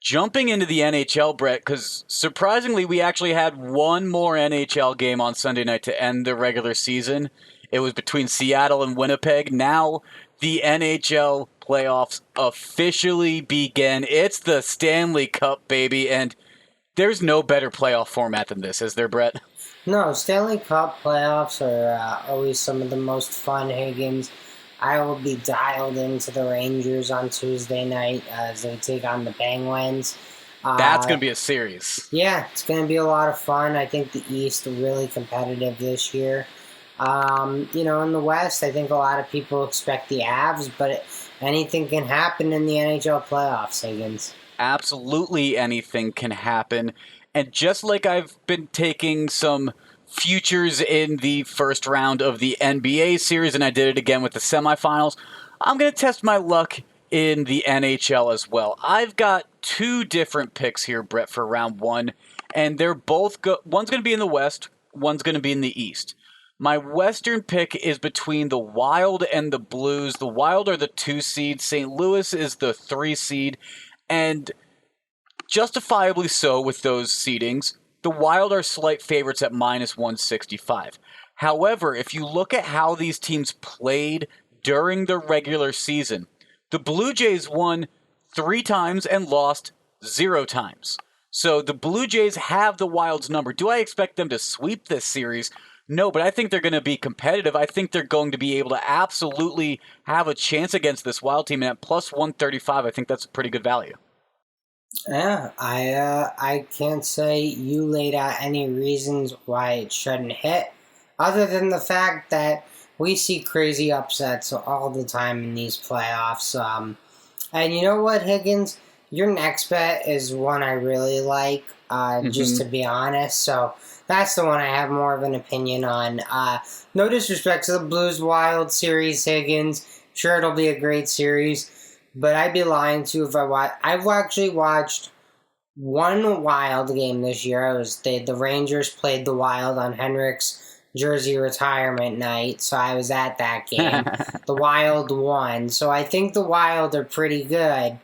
Jumping into the NHL, Brett, because surprisingly, we actually had one more NHL game on Sunday night to end the regular season. It was between Seattle and Winnipeg. Now the NHL playoffs officially begin. It's the Stanley Cup, baby, and there's no better playoff format than this, is there, Brett? No, Stanley Cup playoffs are always some of the most fun, Higgins. I will be dialed into the Rangers on Tuesday night as they take on the Penguins. That's going Uh, to be a series. yeah, it's going to be a lot of fun. I think the East are really competitive this year. In the West, I think a lot of people expect the Avs, but anything can happen in the NHL playoffs, Higgins. Absolutely anything can happen. And just like I've been taking some futures in the first round of the NBA series, and I did it again with the semifinals, I'm going to test my luck in the NHL as well. I've got two different picks here, Brett, for round one, and they're both one's going to be in the West, one's going to be in the East. My Western pick is between the Wild and the Blues. The Wild are the 2 seed, St. Louis is the 3 seed, and justifiably so with those seedings. The Wild are slight favorites at minus 165. However, if you look at how these teams played during the regular season, the Blue Jays won 3 times and lost 0 times. So the Blue Jays have the Wild's number. Do I expect them to sweep this series? No, but I think they're going to be competitive. I think they're going to be able to absolutely have a chance against this Wild team. And at plus 135, I think that's a pretty good value. Yeah, I can't say you laid out any reasons why it shouldn't hit, other than the fact that we see crazy upsets all the time in these playoffs. And you know what, Higgins? Your next bet is one I really like, just to be honest. So that's the one I have more of an opinion on. No disrespect to the Blues Wild series, Higgins. Sure, it'll be a great series. But I'd be lying to you if I watch. I've actually watched one Wild game this year. It was the Rangers played the Wild on Henrik's jersey retirement night, so I was at that game. The Wild won, so I think the Wild are pretty good.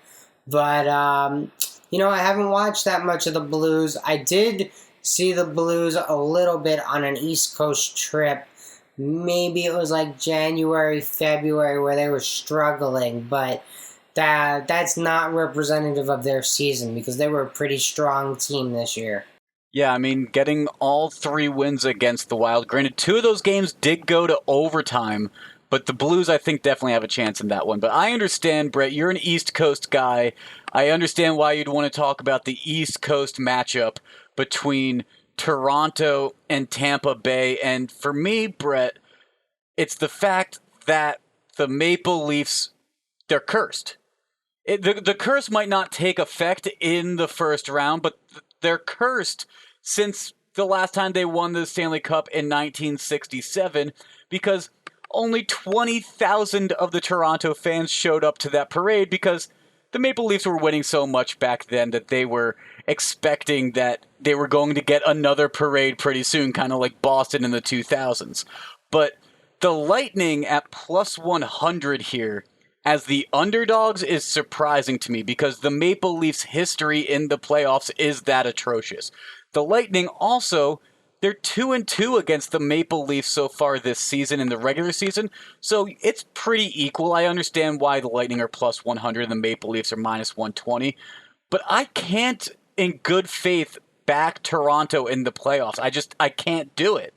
But I haven't watched that much of the Blues. I did see the Blues a little bit on an East Coast trip. Maybe it was like January, February, where they were struggling, but that's not representative of their season because they were a pretty strong team this year. Yeah, I mean, getting all 3 wins against the Wild. Granted, 2 of those games did go to overtime, but the Blues, I think, definitely have a chance in that one. But I understand, Brett, you're an East Coast guy. I understand why you'd want to talk about the East Coast matchup between Toronto and Tampa Bay. And for me, Brett, it's the fact that the Maple Leafs, they're cursed. The curse might not take effect in the first round, but they're cursed since the last time they won the Stanley Cup in 1967 because only 20,000 of the Toronto fans showed up to that parade because the Maple Leafs were winning so much back then that they were expecting that they were going to get another parade pretty soon, kind of like Boston in the 2000s. But the Lightning at plus 100 here as the underdogs is surprising to me because the Maple Leafs' history in the playoffs is that atrocious. The Lightning also, they're 2-2 against the Maple Leafs so far this season in the regular season, so it's pretty equal. I understand why the Lightning are plus 100 and the Maple Leafs are minus 120, but I can't, in good faith, back Toronto in the playoffs. I can't do it.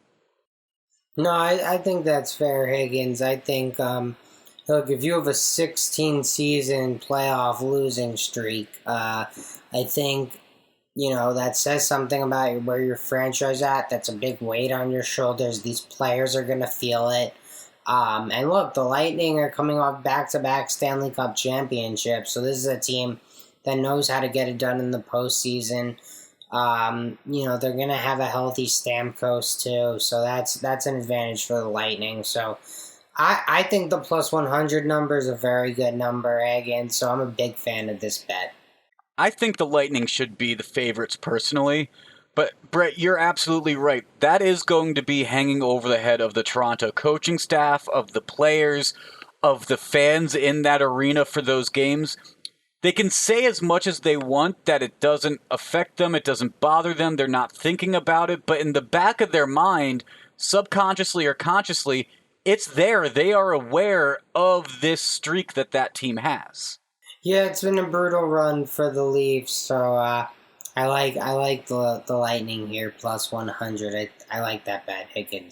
No, I think that's fair, Higgins. I think, look, if you have a 16-season playoff losing streak, I think, that says something about where your franchise at. That's a big weight on your shoulders. These players are going to feel it. And look, the Lightning are coming off back-to-back Stanley Cup championships, so this is a team that knows how to get it done in the postseason. They're going to have a healthy Stamkos too, so that's an advantage for the Lightning. So I think the plus 100 number is a very good number, again, so I'm a big fan of this bet. I think the Lightning should be the favorites personally, but Brett, you're absolutely right. That is going to be hanging over the head of the Toronto coaching staff, of the players, of the fans in that arena for those games. They can say as much as they want that it doesn't affect them, it doesn't bother them, they're not thinking about it, but in the back of their mind, subconsciously or consciously, it's there. They are aware of this streak that team has. Yeah, it's been a brutal run for the Leafs, so I like the Lightning here plus 100. I like that bet, Higgins.